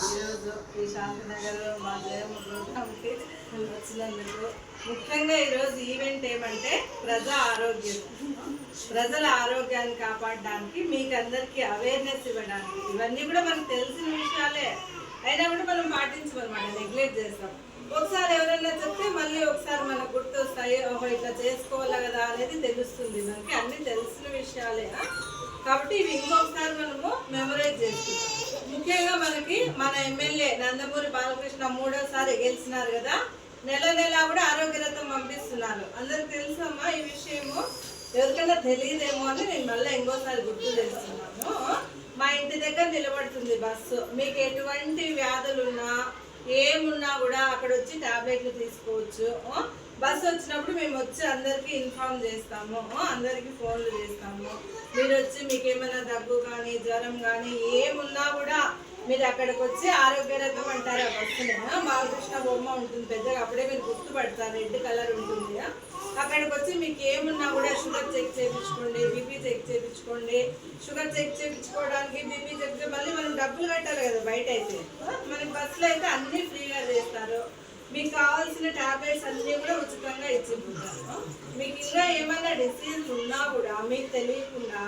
ఈరోజు ఈ శాంతినగర్ మా జయమ్మ ప్రోగ్రామ్కి వచ్చినందుకు ముఖ్యంగా ఈరోజు ఈవెంట్ ఏమంటే ప్రజల ఆరోగ్యాన్ని కాపాడడానికి మీకు అందరికీ అవేర్నెస్ ఇవ్వడానికి. ఇవన్నీ కూడా మనకు తెలిసిన విషయాలే అయినా కూడా మనం పాటించమన్నమాట, నెగ్లెక్ట్ చేస్తాం. ఒకసారి ఎవరైనా చెప్తే మళ్ళీ ఒకసారి మనకు గుర్తొస్తాయి, ఓహో ఇట్లా చేసుకోవాలి కదా అనేది తెలుస్తుంది. మనకి అన్ని తెలిసిన విషయాలే కాబట్టి ఇవి ఇంకొకసారి మనము మెమరైజ్ చేసుకుంటాం. ముఖ్యంగా మనకి మన ఎమ్మెల్యే నందమూరి బాలకృష్ణ 3వసారి గెలిచినారు కదా, నెల కూడా ఆరోగ్య రథం పంపిస్తున్నారు. అందరికి తెలుసమ్మా ఈ విషయము? ఎవరికైనా తెలియదేమో అని నేను మళ్ళీ ఇంకోసారి గుర్తు చేస్తున్నాను. మా ఇంటి దగ్గర నిలబడుతుంది బస్సు. మీకు ఎటువంటి వ్యాధులున్నా ఏమున్నా కూడా అక్కడ వచ్చి టాబ్లెట్లు తీసుకోవచ్చు. బస్సు వచ్చినప్పుడు మేము వచ్చి అందరికీ ఇన్ఫార్మ్ చేస్తాము, అందరికీ ఫోన్లు చేస్తాము. మీరు వచ్చి మీకు ఏమైనా దగ్గు కానీ జ్వరం కానీ ఏమున్నా కూడా మీరు అక్కడికి వచ్చి ఆరోగ్య రథం అంటారు. ఆ బస్సునే బాలకృష్ణ బొమ్మ ఉంటుంది పెద్దగా, అప్పుడే మీరు గుర్తుపడతారు, రెడ్ కలర్ ఉంటుంది. అక్కడికి వచ్చి మీకు ఏమున్నా కూడా షుగర్ చెక్ చేయించుకోండి, బీపీ చెక్ చేయించుకోండి. షుగర్ చెక్ చేయించుకోవడానికి బీపీ చెక్ మళ్ళీ మనం డబ్బులు కట్టాలి కదా బయట అయితే. మనకి బస్సులో అయితే అన్నీ ఫ్రీగా చేస్తారు. మీకు కావాల్సిన టాబ్లెట్స్ అన్నీ కూడా ఉచితంగా ఇచ్చిపోతారు. మీకు ఇంకా ఏమైనా డిసీజ్ ఉన్నా కూడా మీకు తెలియకుండా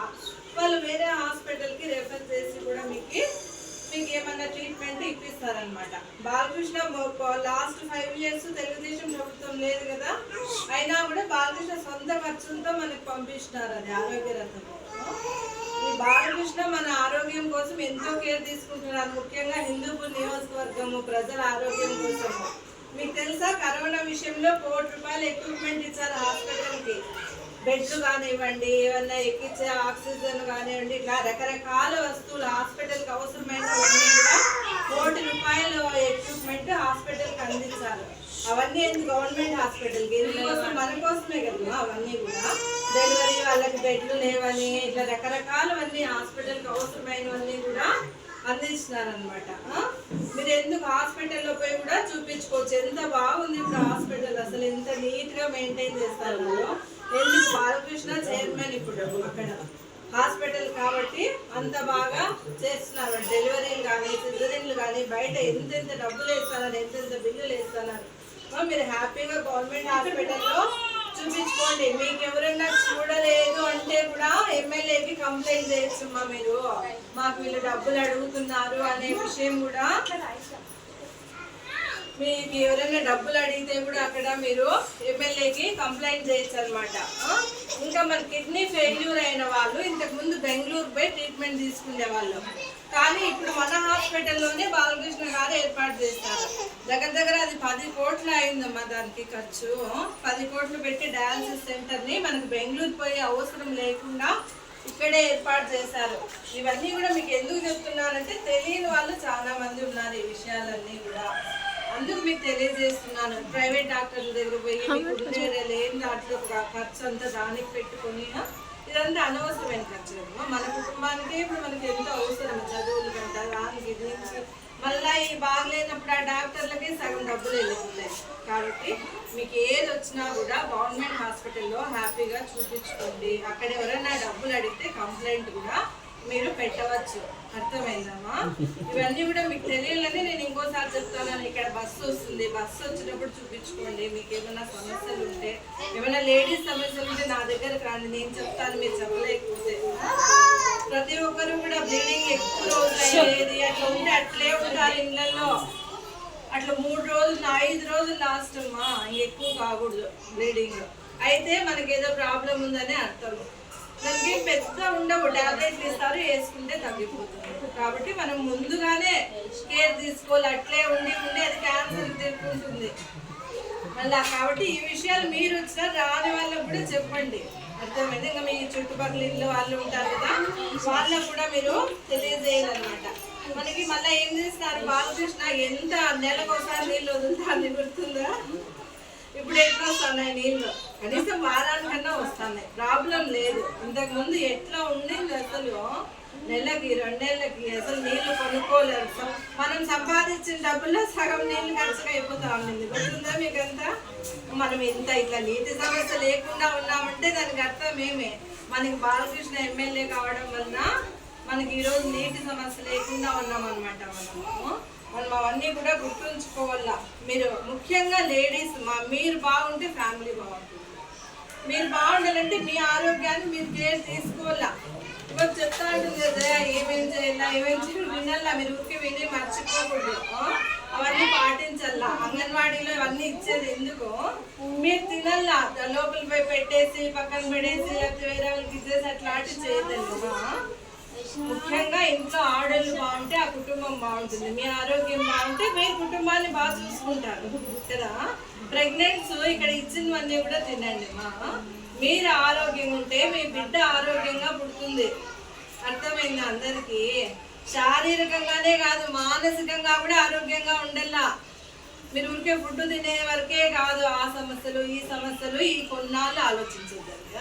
వాళ్ళు వేరే హాస్పిటల్కి రెఫర్ చేసి కూడా మీకు ఏమైనా ట్రీట్మెంట్ ఇప్పిస్తారనమాట. బాలకృష్ణ లాస్ట్ 5 years తెలుగుదేశం ప్రభుత్వం లేదు కదా, అయినా కూడా బాలకృష్ణ సొంత ఖర్చులతో మనకు పంపిస్తున్నారు అది ఆరోగ్య రథం. ఈ బాలకృష్ణ మన ఆరోగ్యం కోసం ఎంతో కేర్ తీసుకుంటున్నారు. ముఖ్యంగా హిందూపూర్ నియోజకవర్గము ప్రజల ఆరోగ్యం కోసం. మీకు తెలుసా, కరోనా విషయంలో ₹1 కోటి ఎక్విప్మెంట్ ఇచ్చారు హాస్పిటల్కి. బెడ్లు కానివ్వండి, ఏమన్నా ఎక్కించే ఆక్సిజన్ కానివ్వండి, ఇట్లా రకరకాల వస్తువులు హాస్పిటల్కి అవసరమైనవన్నీ కూడా ₹1 కోటి ఎక్విప్మెంట్ హాస్పిటల్కి అందించారు. అవన్నీ గవర్నమెంట్ హాస్పిటల్కి, ఎందుకోసం మన కోసమే కదా. అవన్నీ కూడా డెలివరీ వాళ్ళకి బెడ్లు లేవని ఇట్లా రకరకాలవన్నీ హాస్పిటల్కి అవసరమైనవన్నీ కూడా అందించినారనమాట. మీరు ఎందుకు హాస్పిటల్లో పోయి కూడా చూపించుకోవచ్చు. ఎంత బాగుంది ఇప్పుడు హాస్పిటల్, అసలు ఎంత నీట్గా మెయింటైన్ చేస్తారు. ఎందుకు బాలకృష్ణ చైర్మన్ ఇప్పుడు అక్కడ హాస్పిటల్ కాబట్టి అంత బాగా చేస్తున్నారు. డెలివరీలు కానీ సిజరీన్లు కానీ బయట ఎంతెంత డబ్బులు వేస్తున్నారు, ఎంతెంత బిల్లులు వేస్తున్నారు. మీరు హ్యాపీగా గవర్నమెంట్ హాస్పిటల్లో చూపించుకోండి. మీకు ఎవరైనా చూడలేదు అంటే కూడా ఎమ్మెల్యేకి కంప్లైంట్ చేయొచ్చమ్మా. మీరు మాకు వీళ్ళు డబ్బులు అడుగుతున్నారు అనే విషయం కూడా, మీకు ఎవరైనా డబ్బులు అడిగితే కూడా అక్కడ మీరు ఎమ్మెల్యేకి కంప్లైంట్ చేయొచ్చు అనమాట. ఇంకా మన కిడ్నీ ఫెయిల్యూర్ అయిన వాళ్ళు ఇంతకుముందు బెంగళూరు పోయి ట్రీట్మెంట్ తీసుకునే వాళ్ళు, కానీ ఇప్పుడు మన హాస్పిటల్లోనే బాలకృష్ణ గారు ఏర్పాటు చేస్తారు. దగ్గర అది 10 కోట్లు అయిందమ్మా దానికి ఖర్చు. 10 కోట్లు పెట్టి డయాలసిస్ సెంటర్ని మనకు బెంగళూరు పోయే అవసరం లేకుండా ఇక్కడే ఏర్పాటు చేశారు. ఇవన్నీ కూడా మీకు ఎందుకు చెప్తున్నానంటే తెలియని వాళ్ళు చాలా మంది ఉన్నారు ఈ విషయాలన్నీ కూడా, అందుకు మీకు తెలియజేస్తున్నాను. ప్రైవేట్ డాక్టర్ల దగ్గర పోయి వేరే లేని దాంట్లో ఖర్చు అంతా దానికి పెట్టుకొని ఇదంతా అనవసరమైన ఖర్చు. మన కుటుంబానికి ఇప్పుడు మనకి ఎంతో అవసరం, చదువులు కంట దానికి దీనికి, మళ్ళీ ఈ బాగలేనప్పుడు ఆ డాక్టర్లకి సగం డబ్బులు వెళ్ళిపోతాయి. కాబట్టి మీకు ఏది వచ్చినా కూడా గవర్నమెంట్ హాస్పిటల్లో హ్యాపీగా చూపించుకోండి. అక్కడ ఎవరైనా డబ్బులు అడిగితే కంప్లైంట్ కూడా మీరు పెట్టవచ్చు. అర్థమైందమ్మా? ఇవన్నీ కూడా మీకు తెలియాలని నేను ఇంకోసారి చెప్తాను. ఇక్కడ బస్సు వస్తుంది, బస్సు వచ్చినప్పుడు చూపించుకోండి. మీకు ఏమైనా సమస్యలు ఉంటే, ఏమైనా లేడీస్ సమస్యలు ఉంటే నా దగ్గరకు రండి, నేను చెప్తాను. మీరు చెప్పలేకపోతే ప్రతి ఒక్కరు కూడా బ్లీడింగ్ ఎక్కువ రోజులు అయ్యేది అట్లా ఉంటే అట్లే ఉంటారు ఇళ్ళల్లో. అట్లా 3 రోజులు 5 రోజులు లాస్ట్ అమ్మా, ఎక్కువ కాకూడదు బ్లీడింగ్ అయితే మనకి ఏదో ప్రాబ్లం ఉందని అర్థం. దానికి పెద్ద ఉండవు, టాబ్లెట్లు ఇస్తారు, వేసుకుంటే తగ్గిపోతుంది. కాబట్టి మనం ముందుగానే కేర్ తీసుకోవాలి. అట్లే ఉండి అది క్యాన్సర్ తిరుగుతుంది మళ్ళా. కాబట్టి ఈ విషయాలు మీరు వచ్చినా రాని వాళ్ళకు కూడా చెప్పండి. అర్థమైంది? ఇంకా మీ చుట్టుపక్కల ఇల్లు వాళ్ళు ఉంటారు కదా, వాళ్ళకు కూడా మీరు తెలియజేయాలన్నమాట. మనకి మళ్ళీ ఏం చేస్తారు, బాలకృష్ణ ఎంత నెలకోసారి నీళ్ళు వదులుతారని గుర్తుందా? ఇప్పుడు ఎట్లా వస్తున్నాయి నీళ్ళు, కనీసం వారానికన్నా వస్తున్నాయి, ప్రాబ్లం లేదు. ఇంతకుముందు ఎట్లా ఉండింది అసలు, నెలకి 2 నెలలకి అసలు నీళ్లు కొనుక్కోలేరు. మనం సంపాదించిన డబ్బుల్లో సగం నీళ్లు ఖర్చుగా అయిపోతా ఉండింది. గుర్తుందా మీకంతా? మనం ఇంత ఇట్లా నీటి సమస్య లేకుండా ఉన్నామంటే దానికి అర్థం మేమే. మనకి బాలకృష్ణ ఎమ్మెల్యే కావడం వలన మనకి ఈరోజు నీటి సమస్య లేకుండా ఉన్నామన్నమాట. మనము అవన్నీ కూడా గుర్తుంచుకోవాలా. మీరు ముఖ్యంగా లేడీస్ మీరు బాగుంటే ఫ్యామిలీ బాగుంటుంది. మీరు బాగుండాలంటే మీ ఆరోగ్యాన్ని మీరు కేర్ తీసుకోవాలా. ఇప్పుడు చెప్తా ఉంటుంది కదా ఏమేం చేయాలా ఏమేం చేయాలి వినాలా. మీరు ఊరికి విని మర్చిపోకూడదు. అవన్నీ పాటించాలా. అంగన్వాడీలో ఇవన్నీ ఇచ్చేది ఎందుకు, మీరు తినల్లా. లోపల పోయి పెట్టేసి పక్కన పెడేసి లేకపోతే వేరే వాళ్ళకి ఇచ్చేసి అట్లాంటివి చేయదండి. ముఖ్యంగా ఇంట్లో ఆడళ్ళు బాగుంటే ఆ కుటుంబం బాగుంటుంది. మీ ఆరోగ్యం బాగుంటే మీ కుటుంబాన్ని బాగా చూసుకుంటారు కదా. ప్రెగ్నెంట్స్ ఇక్కడ ఇచ్చినవన్నీ కూడా తినండి మీరు ఆరోగ్యంగా ఉంటే మీ బిడ్డ ఆరోగ్యంగా పుడుతుంది. అర్థమైంది అందరికీ? శారీరకంగానే కాదు మానసికంగా కూడా ఆరోగ్యంగా ఉండల్లా. మీరు ఊరికే ఫుడ్ తినే వరకే కాదు ఆ సమస్యలు ఈ సమస్యలు ఈ కొన్నాళ్ళు ఆలోచించద్దండి.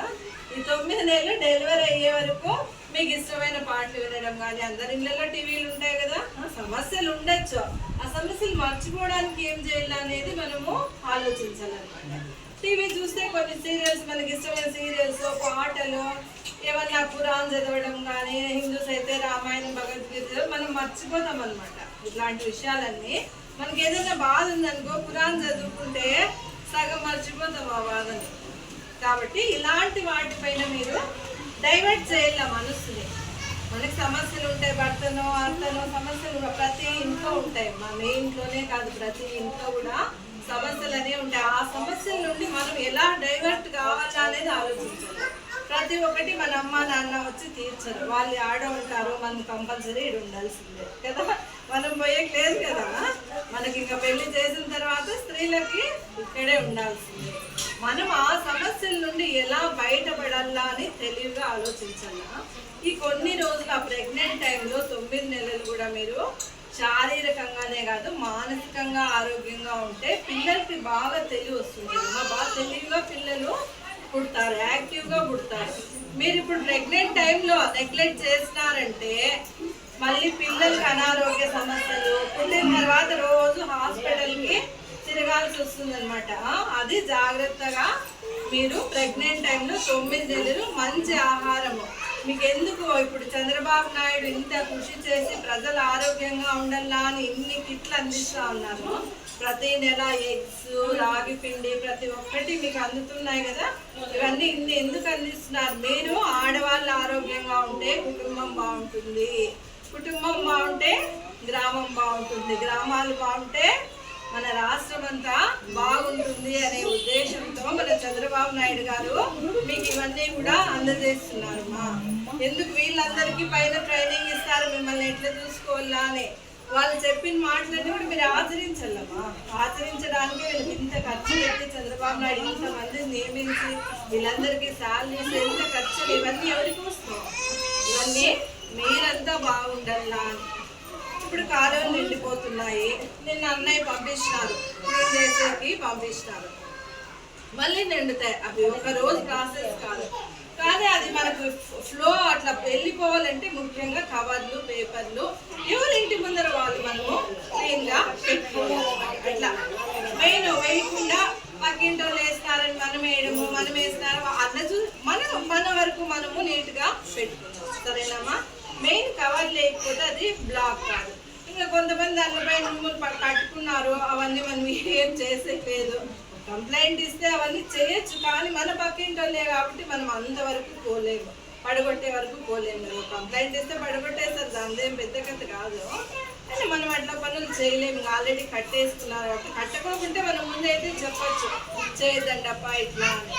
ఈ 9 నెలలు డెలివరీ అయ్యే వరకు మీకు ఇష్టమైన పాటలు వినడం కానీ, అందరి ఇళ్ళలో టీవీలు ఉంటాయి కదా, సమస్యలు ఉండొచ్చు. ఆ సమస్యలు మర్చిపోవడానికి ఏం చేయాలి అనేది మనము ఆలోచించాలన్నమాట. టీవీ చూస్తే కొన్ని సీరియల్స్, మనకి ఇష్టమైన సీరియల్స్, పాటలు, ఏమన్నా పురాణం చదవడం కానీ, హిందూస్ అయితే రామాయణం భగవద్గీత మనం మర్చిపోతాం అనమాట. ఇట్లాంటి విషయాలన్నీ మనకి ఏదైనా బాధ ఉందనుకో పురాణం చదువుకుంటే సగం మర్చిపోతాం ఆ బాధని. కాబట్టి ఇలాంటి వాటిపైన మీరు డైవర్ట్ చేయాల మనసుని. మనకి సమస్యలు ఉంటాయి, భర్తనో అత్తనో సమస్యలు ప్రతి ఇంట్లో ఉంటాయి. మీ ఇంట్లోనే కాదు ప్రతి ఇంట్లో కూడా సమస్యలు అనేవి ఉంటాయి. ఆ సమస్యల నుండి మనం ఎలా డైవర్ట్ కావాలా అనేది ఆలోచించాలి. ప్రతి ఒక్కటి మన అమ్మ నాన్న వచ్చి తీర్చరు. వాళ్ళు ఆడ ఉంటారు, మనం కంపల్సరీ ఇక్కడ ఉండాల్సిందే కదా. మనం పోయేకి లేదు కదా. మనకి ఇంకా పెళ్లి చేసిన తర్వాత స్త్రీలకి ఇక్కడే ఉండాల్సిందే. మనం ఆ సమస్యల నుండి ఎలా బయటపడాలా అని తెలివిగా ఆలోచించాలా. ఈ కొన్ని రోజులు ఆ ప్రెగ్నెంట్ టైంలో 9 నెలలు కూడా మీరు శారీరకంగానే కాదు మానసికంగా ఆరోగ్యంగా ఉంటే పిల్లలకి బాగా తెలివి వస్తుంది. బాగా తెలివిగా పిల్లలు పుడతారు, యాక్టివ్గా పుడతారు. మీరు ఇప్పుడు ప్రెగ్నెంట్ టైంలో నెగ్లెక్ట్ చేస్తున్నారంటే మళ్ళీ పిల్లలకి అనారోగ్య సమస్యలు, పుట్టిన తర్వాత రోజు హాస్పిటల్కి తిరగాల్సి వస్తుంది అనమాట. అది జాగ్రత్తగా మీరు ప్రెగ్నెంట్ టైంలో 9 నెలలు మంచి ఆహారము. మీకు ఎందుకు ఇప్పుడు చంద్రబాబు నాయుడు ఇంత కృషి చేసి ప్రజలు ఆరోగ్యంగా ఉండాలా అని ఇన్ని కిట్లు అందిస్తూ ఉన్నారు. ప్రతి నెల ఎగ్స్, రాగి పిండి ప్రతి ఒక్కటి మీకు అందుతున్నాయి కదా. ఇవన్నీ ఇన్ని ఎందుకు అందిస్తున్నారు? మీరు ఆడవాళ్ళు ఆరోగ్యంగా ఉంటే కుటుంబం బాగుంటుంది, కుటుంబం బాగుంటే గ్రామం బాగుంటుంది, గ్రామాలు బాగుంటే మన రాష్ట్రం అంతా బాగుంటుంది అనే ఉద్దేశంతో మన చంద్రబాబు నాయుడు గారు మీకు ఇవన్నీ కూడా అందజేస్తున్నారమ్మా. ఎందుకు వీళ్ళందరికీ పైన ట్రైనింగ్ ఇస్తారు మిమ్మల్ని ఎట్లా చూసుకోవాలా అని. వాళ్ళు చెప్పిన మాటలన్నీ కూడా మీరు ఆచరించాలమ్మా. ఆచరించడానికి వీళ్ళకి ఇంత ఖర్చు పెట్టి చంద్రబాబు నాయుడు ఇంతమందిని నియమించి వీళ్ళందరికీ శాలరీస్ ఎంత ఖర్చులు ఇవన్నీ ఎవరికి వస్తాయి? ఇవన్నీ మీరంతా బాగుండాలా అని. ఇప్పుడు కాలువలు నిండిపోతున్నాయి. నిన్న అన్నయ్య పంపించినారు, క్లీన్ చేసేకి పంపించినారు. మళ్ళీ నిండుతాయి. అవి ఒక రోజు ప్రాసెస్ కాదు. కానీ అది మనకు ఫ్లో అట్లా వెళ్ళిపోవాలంటే ముఖ్యంగా కవర్లు, పేపర్లు ఎవరి ఇంటి ముందర వాళ్ళు మనము క్లీన్గా పెట్టుకోవాలి. అట్లా మెయిన్ వేయకుండా పక్కింటోళ్ళు వేస్తారని మనం వేయడము, మనం వేస్తారు అట్లా మన వరకు మనము నీట్గా పెట్టుకున్నాం. సరేనమ్మా? మెయిన్ కవర్ లేకపోతే అది బ్లాక్ కాదు. ఇంకా కొంతమంది దానిపై నువ్వులు కట్టుకున్నారు, అవన్నీ మనం ఏం చేసేయలేదు. కంప్లైంట్ ఇస్తే అవన్నీ చేయొచ్చు, కానీ మన పక్కింటోళ్ళే కాబట్టి మనం అంతవరకు పోలేము, పడగొట్టే వరకు పోలేము. కంప్లైంట్ ఇస్తే పడగొట్టేస్తారు, దానిదేం పెద్ద కథ కాదు. కానీ మనం అట్లా పనులు చేయలేము. ఆల్రెడీ కట్టేసుకున్నారు కాబట్టి కట్టుకోకుంటే మనం ముందైతే చెప్పచ్చు చేయొద్దండి అప్ప ఇట్లా అని.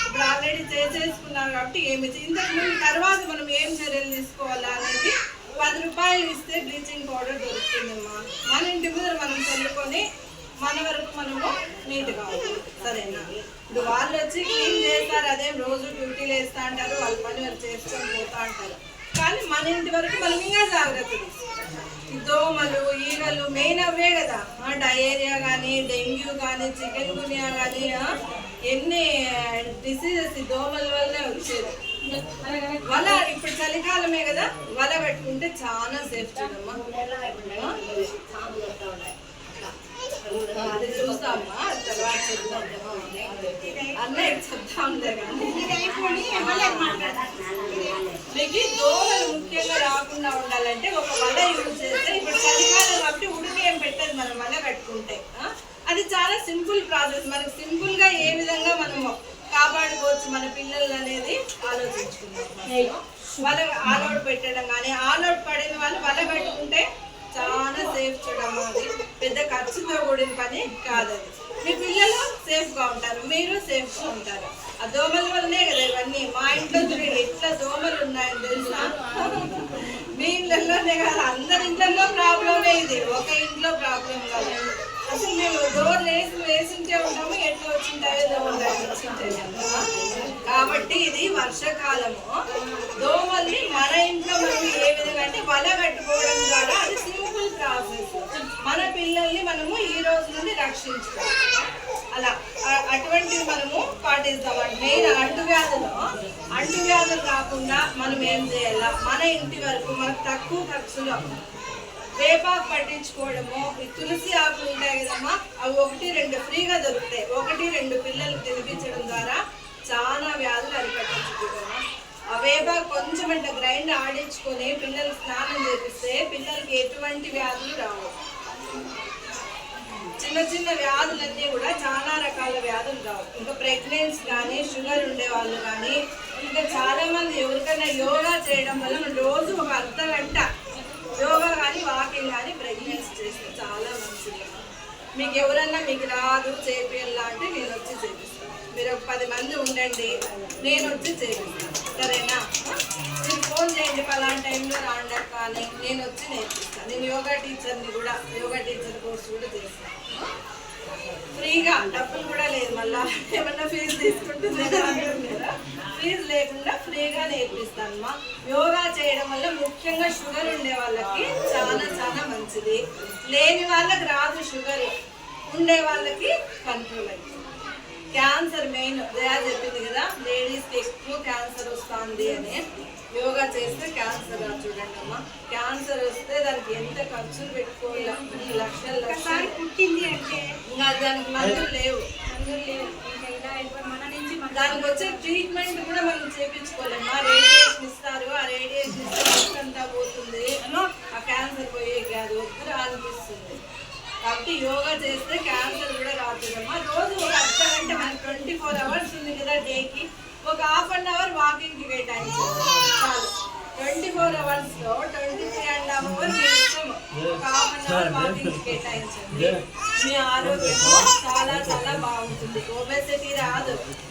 ఇప్పుడు ఆల్రెడీ చేసుకున్నారు కాబట్టి ఏమి ఇంతకు ముందు తర్వాత మనం ఏం చర్యలు తీసుకోవాలా అనేది 10 రూపాయలు ఇస్తే బ్లీచింగ్ పౌడర్ దొరుకుతుందమ్మా. మన ఇంటి ముందర మనం చల్లుకొని మన వరకు మనము నీట్గా ఉంటుంది. సరేనా? ఇప్పుడు వాళ్ళు వచ్చి క్లీన్ చేస్తారు, అదేం రోజు డ్యూటీలు వేస్తూ అంటారు, వాళ్ళ పని వాళ్ళు చేసుకొని పోతూ అంటారు. కానీ మన ఇంటి వరకు మనం ఇంకా జాగ్రత్త తీసుకోవాలి. ఈ దోమలు, ఈగలు మెయిన్ అవే కదా. డయేరియా కానీ, డెంగ్యూ కానీ, చికెన్ గునియా కానీ ఎన్ని డిసీజెస్ ఈ దోమల వల్లే వచ్చేది. వల ఇప్పుడు చలికాలమే కదా, వల పెట్టుకుంటే చాలా సేఫ్ చూడమ్మా. అది చూస్తామా తర్వాత చెప్తాం. అన్నయ్య చెప్తాంలే కానీ మీకు దోమలు ముఖ్యంగా రాకుండా ఉండాలంటే ఒక వల యూజ్ చేస్తే ఇప్పుడు చలికాలం కాబట్టి ఉడికి ఏం పెట్టాలి సింపుల్ ప్రాసెస్. మనకు సింపుల్ గా ఏ విధంగా మనము కాపాడుకోవచ్చు మన పిల్లలు అనేది ఆలోచించుకుందాం. వాళ్ళకి ఆల్ అవుట్ పెట్టడం కానీ, ఆల్ అవుట్ పడిన వాళ్ళు వల కట్టుకుంటే చాలా సేఫ్ చూడమ్మా. అది పెద్ద ఖర్చుతో కూడిన పని కాదు. అది మీ పిల్లలు సేఫ్ గా ఉంటారు, మీరు సేఫ్ గా ఉంటారు. ఆ దోమల వల్లనే కదా ఇవన్నీ. మా ఇంట్లో చూడండి ఎట్లా దోమలు ఉన్నాయని తెలుసా. మీ ఇళ్ళల్లోనే కాదు, అందరి ఇంట్లో ప్రాబ్లమే ఇది, ఒక ఇంట్లో ప్రాబ్లం కాదు. అసలు మేము డోర్ వేసింటే ఉంటాము, ఎట్లా వచ్చింటాయో దోమలు వచ్చింటాయి. కాబట్టి ఇది వర్షాకాలము. దోమల్ని మన ఇంట్లో మనం ఏ విధంగా అంటే వల కట్టుకోవడం ద్వారా అది సింపుల్ ప్రాసెస్. మన పిల్లల్ని మనము ఈ రోజు నుండి రక్షించుకోవాలి. అలా అటువంటివి మనము పాటిస్తామండి. మెయిన్ అంటువ్యాధులు కాకుండా మనం ఏం చేయాలా, మన ఇంటి వరకు మనకు తక్కువ ఖర్చులో వేపాకు పట్టించుకోవడము. ఈ తులసి ఆకులు ఉంటాయి కదమ్మా, అవి 1-2 ఫ్రీగా దొరుకుతాయి. 1-2 పిల్లలకు తినిపించడం ద్వారా చాలా వ్యాధులు అరికట్టచ్చుకుంటామా. ఆ వేపాకు కొంచెం అంటే గ్రైండ్ ఆడించుకొని పిల్లలకు స్నానం చేపిస్తే పిల్లలకి ఎటువంటి వ్యాధులు రావు. చిన్న చిన్న వ్యాధులన్నీ కూడా చాలా రకాల వ్యాధులు రావు. ఇంకా ప్రెగ్నెన్సీ కానీ, షుగర్ ఉండే వాళ్ళు కానీ, ఇంకా చాలా మంది ఎవరికైనా యోగా చేయడం వల్ల మనం రోజు ఒక అర్ధగంట యోగా కానీ, వాకింగ్ కానీ ప్రెగ్నెన్సీ చేస్తే చాలా మంచిది. మీకు ఎవరన్నా మీకు రాదు చేపియాలా అంటే నేను వచ్చి చేపిస్తాను. మీరు ఒక 10 మంది ఉండండి, నేను వచ్చి చేపిస్తాను. సరేనా? మీరు ఫోన్ చేయండి, పలానా టైంలో రాండక్క అని, నేను వచ్చి నేర్పిస్తాను. నేను యోగా టీచర్ని కూడా, యోగా టీచర్ కోర్స్ కూడా చేస్తాను. ఫ్రీగా, డబ్బులు కూడా లేదు. మళ్ళీ ఏమన్నా ఫీజు తీసుకుంటుంది కదా, ఫీజు లేకుండా ఫ్రీగా నేర్పిస్తానమ్మా. యోగా చేయడం వల్ల ముఖ్యంగా షుగర్ ఉండే వాళ్ళకి చాలా చాలా మంచిది. లేని వాళ్ళకి రాదు షుగర్, ఉండే వాళ్ళకి కంట్రోల్ అవుతుంది. క్యాన్సర్ మెయిన్ దయా చెప్పింది కదా, లేడీస్కి ఎక్కువ క్యాన్సర్ వస్తుంది అని. యోగా చేస్తే క్యాన్సర్ రాదు. చూడండి అమ్మా, క్యాన్సర్ వస్తే దానికి ఎంత ఖర్చులు పెట్టుకోవాలి, లక్షలు పుట్టింది అంటే ఇంకా దానికి మందులు లేవు. దానికి వచ్చే ట్రీట్మెంట్ కూడా మనం చేయించుకోలేమా. రేడియేషన్ ఇస్తారు, ఆ రేడియేషన్ ఇస్తే అంతా పోతుంది, ఆ క్యాన్సర్ పోయే కాదు, వద్దు అనిపిస్తుంది. కాబట్టి యోగా చేస్తే క్యాన్సర్ కూడా రాతుందమ్మా. రోజు ఒక అర్ధగంట, మనకి 24 అవర్స్ ఉంది కదా డేకి, ఒక ½ అవర్ వాకింగ్కి కేటాయించాలి చాలు. 24 అవర్స్లో 23.5 అవర్స్ ఇష్టం ఒక ½ అవర్ వాకింగ్కి కేటాయించండి. మీ ఆరోగ్యం చాలా చాలా బాగుంటుంది. ఒబెసిటీ రాదు.